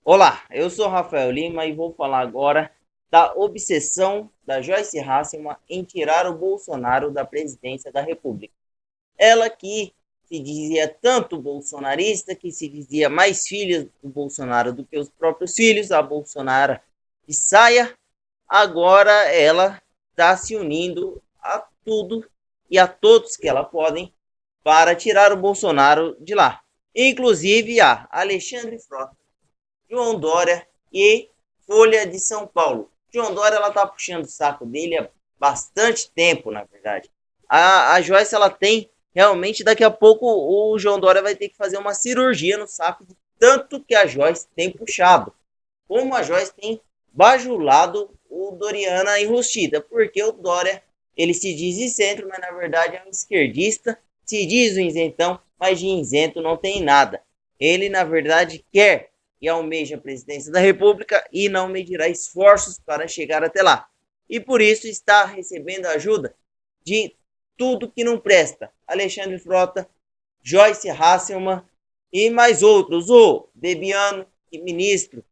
Olá, eu sou Rafael Lima e vou falar agora da obsessão da Joyce Hasselmann em tirar o Bolsonaro da presidência da República. Ela que se dizia tanto bolsonarista, que se dizia mais filha do Bolsonaro do que os próprios filhos, a Bolsonaro de saia, agora ela está se unindo a tudo e a todos que ela podem para tirar o Bolsonaro de lá. Inclusive a Alexandre Frota, João Dória e Folha de São Paulo. João Dória ela tá puxando o saco dele há bastante tempo, na verdade. A Joyce ela tem realmente daqui a pouco o João Dória vai ter que fazer uma cirurgia no saco de tanto que a Joyce tem puxado. Como a Joyce tem bajulado o Doriana enrustida, porque o Dória ele se diz de centro, mas na verdade é um esquerdista, se diz um isentão, mas de isento não tem nada. Ele na verdade quer e almeja a presidência da República e não medirá esforços para chegar até lá. E por isso está recebendo ajuda de tudo que não presta. Alexandre Frota, Joyce Hasselmann e mais outros. O Bebiano, ministro,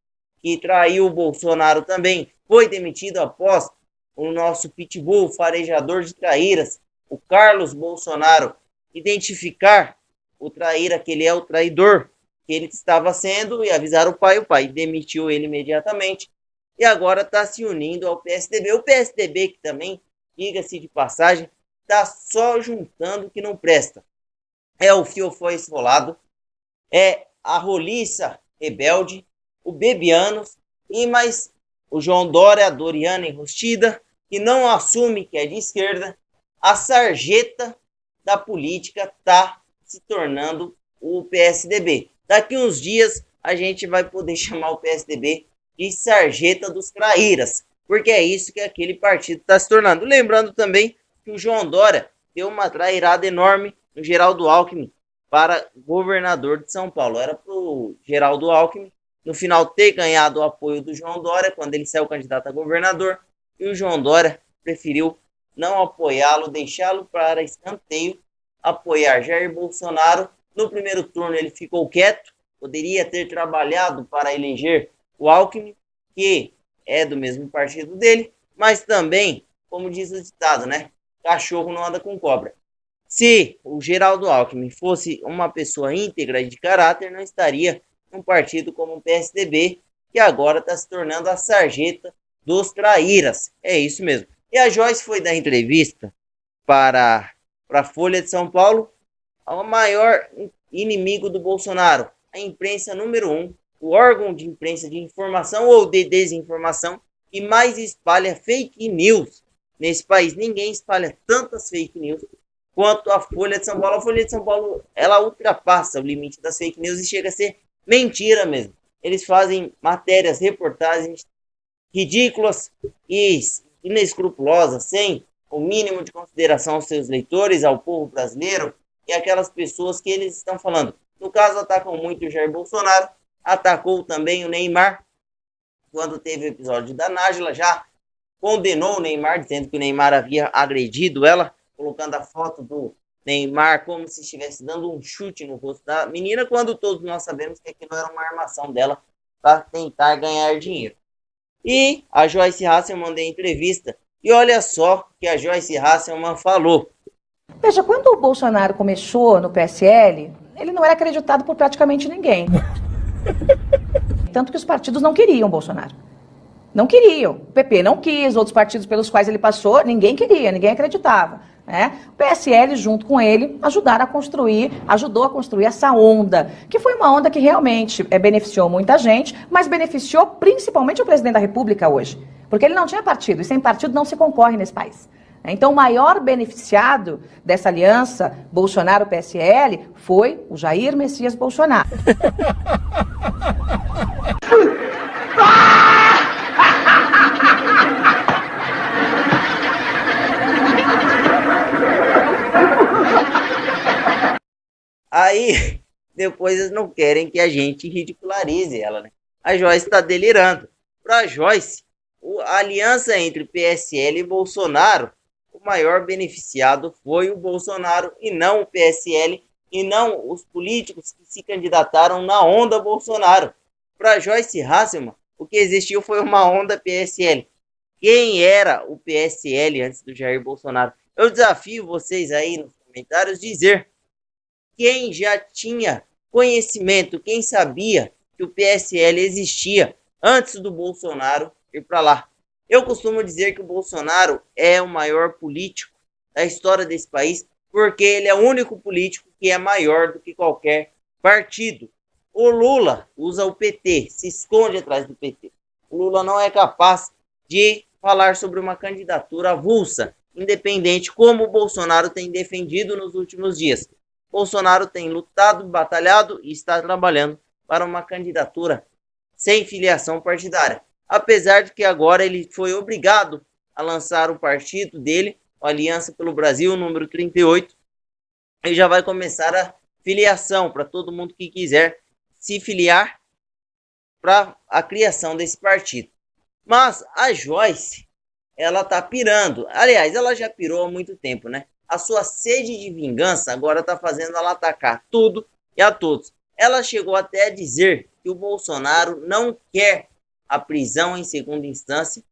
que traiu o Bolsonaro também, foi demitido após o nosso pitbull farejador de traíras, o Carlos Bolsonaro, identificar o traíra que ele é o traidor que ele estava sendo e avisar o pai demitiu ele imediatamente e agora está se unindo ao PSDB. O PSDB que também, diga-se de passagem, está só juntando o que não presta. É o fiofó esfolado, é a roliça rebelde, o Bebianos e mais o João Dória, a Doriana enrustida, que não assume que é de esquerda, a sarjeta da política está se tornando o PSDB. Daqui uns dias a gente vai poder chamar o PSDB de sarjeta dos traíras, porque é isso que aquele partido está se tornando. Lembrando também que o João Dória deu uma trairada enorme no Geraldo Alckmin para governador de São Paulo. Era para o Geraldo Alckmin, no final, ter ganhado o apoio do João Dória, quando ele saiu candidato a governador, e o João Dória preferiu não apoiá-lo, deixá-lo para escanteio, apoiar Jair Bolsonaro. No primeiro turno ele ficou quieto, poderia ter trabalhado para eleger o Alckmin, que é do mesmo partido dele, mas também, como diz o ditado, né? Cachorro não anda com cobra. Se o Geraldo Alckmin fosse uma pessoa íntegra e de caráter, não estaria num partido como o PSDB, que agora está se tornando a sarjeta dos traíras. É isso mesmo. E a Joyce foi dar entrevista para a Folha de São Paulo, ao maior inimigo do Bolsonaro, a imprensa número um, o órgão de imprensa de informação ou de desinformação que mais espalha fake news nesse país. Ninguém espalha tantas fake news quanto a Folha de São Paulo. A Folha de São Paulo, ela ultrapassa o limite das fake news e chega a ser mentira mesmo. Eles fazem matérias, reportagens ridículas e inescrupulosas, sem o mínimo de consideração aos seus leitores, ao povo brasileiro e aquelas pessoas que eles estão falando. No caso, atacam muito o Jair Bolsonaro, atacou também o Neymar, quando teve o episódio da Nájila, já condenou o Neymar, dizendo que o Neymar havia agredido ela, colocando a foto do Neymar como se estivesse dando um chute no rosto da menina, quando todos nós sabemos que aquilo era uma armação dela para tentar ganhar dinheiro. E a Joyce Hasselmann deu entrevista, e olha só que a Joyce Hasselmann falou. Veja, quando o Bolsonaro começou no PSL, ele não era acreditado por praticamente ninguém. Tanto que os partidos não queriam Bolsonaro. Não queriam. O PP não quis, outros partidos pelos quais ele passou, ninguém queria, ninguém acreditava. Né? O PSL, junto com ele, ajudou a construir essa onda, que foi uma onda que realmente beneficiou muita gente, mas beneficiou principalmente o presidente da República hoje. Porque ele não tinha partido, e sem partido não se concorre nesse país. Então, o maior beneficiado dessa aliança Bolsonaro-PSL foi o Jair Messias Bolsonaro. Aí, depois eles não querem que a gente ridicularize ela, né? A Joyce está delirando. Para Joyce, a aliança entre PSL e Bolsonaro, o maior beneficiado foi o Bolsonaro e não o PSL e não os políticos que se candidataram na onda Bolsonaro. Para Joyce Hasselmann, o que existiu foi uma onda PSL. Quem era o PSL antes do Jair Bolsonaro? Eu desafio vocês aí nos comentários dizer quem já tinha conhecimento, quem sabia que o PSL existia antes do Bolsonaro ir para lá. Eu costumo dizer que o Bolsonaro é o maior político da história desse país, porque ele é o único político que é maior do que qualquer partido. O Lula usa o PT, se esconde atrás do PT. O Lula não é capaz de falar sobre uma candidatura avulsa, independente, como o Bolsonaro tem defendido nos últimos dias. Bolsonaro tem lutado, batalhado e está trabalhando para uma candidatura sem filiação partidária. Apesar de que agora ele foi obrigado a lançar o partido dele, a Aliança pelo Brasil, número 38, e já vai começar a filiação para todo mundo que quiser se filiar para a criação desse partido. Mas a Joyce, ela tá pirando. Aliás, ela já pirou há muito tempo, né? A sua sede de vingança agora está fazendo ela atacar tudo e a todos. Ela chegou até a dizer que o Bolsonaro não quer a prisão em segunda instância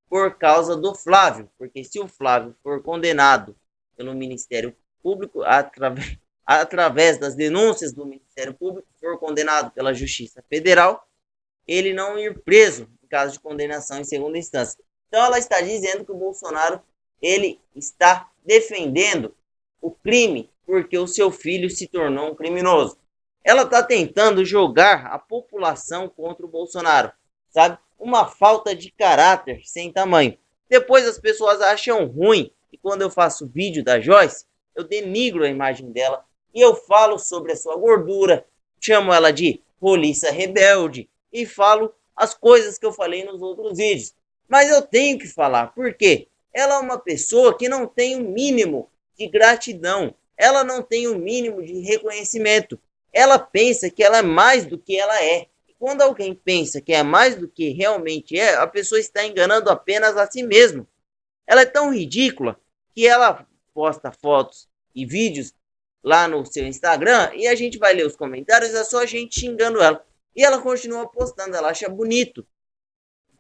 por causa do Flávio, porque se o Flávio for condenado pelo Ministério Público, através das denúncias do Ministério Público, for condenado pela Justiça Federal, ele não ir preso em caso de condenação em segunda instância. Então ela está dizendo que o Bolsonaro ele está defendendo o crime porque o seu filho se tornou um criminoso. Ela está tentando jogar a população contra o Bolsonaro, sabe? Uma falta de caráter sem tamanho. Depois as pessoas acham ruim e quando eu faço vídeo da Joyce, eu denigro a imagem dela e eu falo sobre a sua gordura, chamo ela de roliça rebelde e falo as coisas que eu falei nos outros vídeos. Mas eu tenho que falar, porque ela é uma pessoa que não tem o mínimo de gratidão, ela não tem o mínimo de reconhecimento. Ela pensa que ela é mais do que ela é. E quando alguém pensa que é mais do que realmente é, a pessoa está enganando apenas a si mesma. Ela é tão ridícula que ela posta fotos e vídeos lá no seu Instagram e a gente vai ler os comentários, é só a gente xingando ela. E ela continua postando, ela acha bonito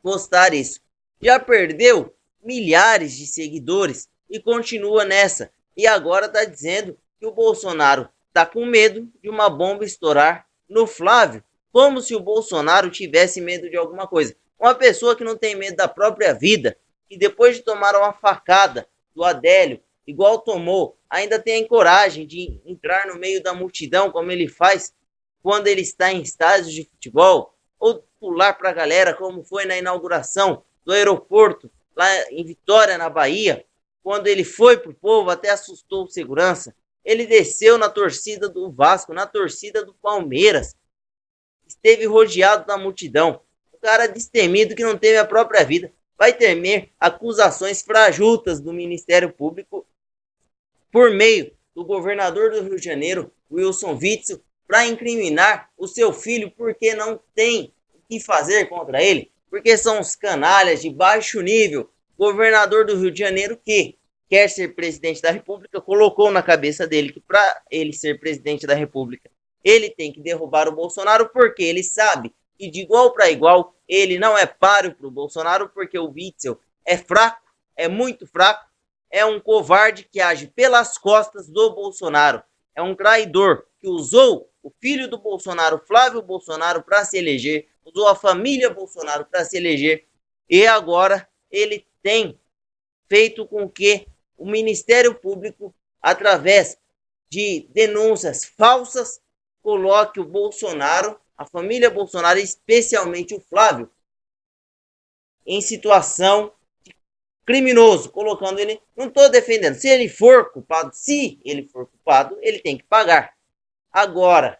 postar isso. Já perdeu milhares de seguidores e continua nessa. E agora está dizendo que o Bolsonaro está com medo de uma bomba estourar no Flávio, como se o Bolsonaro tivesse medo de alguma coisa. Uma pessoa que não tem medo da própria vida, que depois de tomar uma facada do Adélio, igual tomou, ainda tem a coragem de entrar no meio da multidão, como ele faz quando ele está em estádios de futebol, ou pular para a galera, como foi na inauguração do aeroporto, lá em Vitória, na Bahia, quando ele foi pro povo, até assustou o segurança. Ele desceu na torcida do Vasco, na torcida do Palmeiras, esteve rodeado da multidão. O cara destemido que não teve a própria vida, vai temer acusações frajutas do Ministério Público por meio do governador do Rio de Janeiro, Wilson Witzel, para incriminar o seu filho porque não tem o que fazer contra ele, porque são os canalhas de baixo nível. Governador do Rio de Janeiro que quer ser presidente da República, colocou na cabeça dele que para ele ser presidente da República, ele tem que derrubar o Bolsonaro, porque ele sabe que de igual para igual ele não é páreo para o Bolsonaro, porque o Witzel é fraco, é muito fraco, é um covarde que age pelas costas do Bolsonaro, é um traidor que usou o filho do Bolsonaro, Flávio Bolsonaro, para se eleger, usou a família Bolsonaro para se eleger, e agora ele tem feito com que o Ministério Público, através de denúncias falsas, coloque o Bolsonaro, a família Bolsonaro, especialmente o Flávio, em situação de criminoso, colocando ele, não estou defendendo, se ele for culpado, ele tem que pagar. Agora,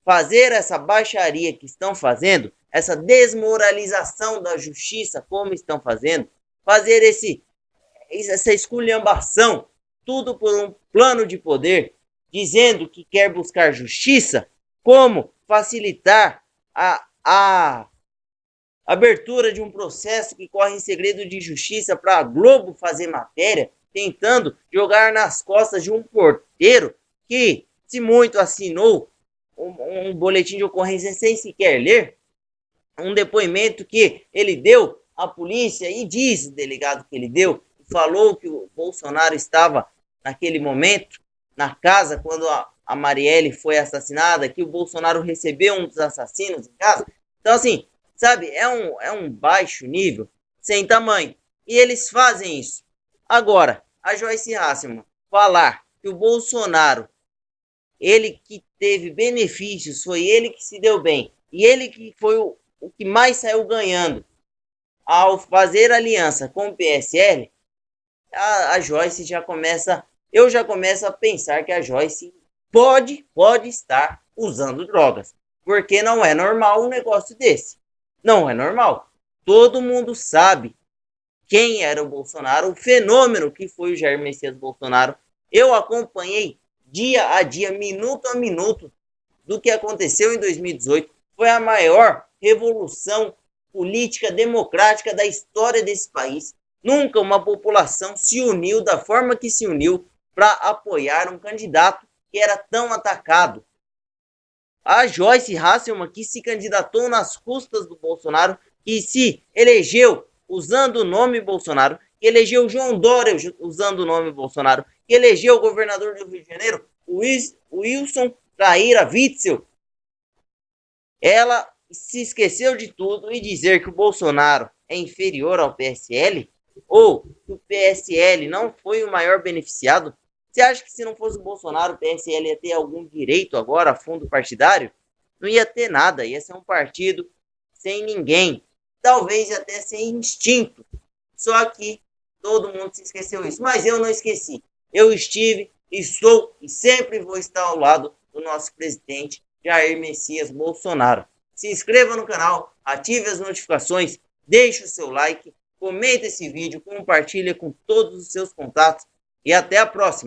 fazer essa baixaria que estão fazendo, essa desmoralização da justiça, como estão fazendo, fazer essa esculhambação, tudo por um plano de poder, dizendo que quer buscar justiça, como facilitar a abertura de um processo que corre em segredo de justiça para a Globo fazer matéria, tentando jogar nas costas de um porteiro que, se muito, assinou um boletim de ocorrência sem sequer ler. um depoimento que ele deu à polícia, e diz o delegado que ele deu, falou que o Bolsonaro estava naquele momento na casa quando a Marielle foi assassinada, que o Bolsonaro recebeu um dos assassinos em casa. Então, assim, sabe, é um baixo nível sem tamanho. E eles fazem isso. Agora, a Joyce Hasselmann falar que o Bolsonaro, ele que teve benefícios, foi ele que se deu bem, e ele que foi o que mais saiu ganhando ao fazer aliança com o PSL, a Joyce já começa, eu já começo a pensar que a Joyce pode estar usando drogas, porque não é normal um negócio desse. Não é normal. Todo mundo sabe quem era o Bolsonaro, o fenômeno que foi o Jair Messias Bolsonaro. Eu acompanhei dia a dia, minuto a minuto, do que aconteceu em 2018. Foi a maior revolução política democrática da história desse país. Nunca uma população se uniu da forma que se uniu para apoiar um candidato que era tão atacado. A Joyce Hasselmann, que se candidatou nas custas do Bolsonaro, que se elegeu usando o nome Bolsonaro, que elegeu João Dória usando o nome Bolsonaro, que elegeu o governador do Rio de Janeiro, Wilson Traíra Witzel. Ela se esqueceu de tudo e dizer que o Bolsonaro é inferior ao PSL, ou que o PSL não foi o maior beneficiado. Você acha que se não fosse o Bolsonaro, o PSL ia ter algum direito agora a fundo partidário? Não ia ter nada, ia ser um partido sem ninguém, talvez até sem instinto. Só que todo mundo se esqueceu isso, mas eu não esqueci. Eu estive, estou e sempre vou estar ao lado do nosso presidente Jair Messias Bolsonaro. Se inscreva no canal, ative as notificações, deixe o seu like, comente esse vídeo, compartilhe com todos os seus contatos e até a próxima.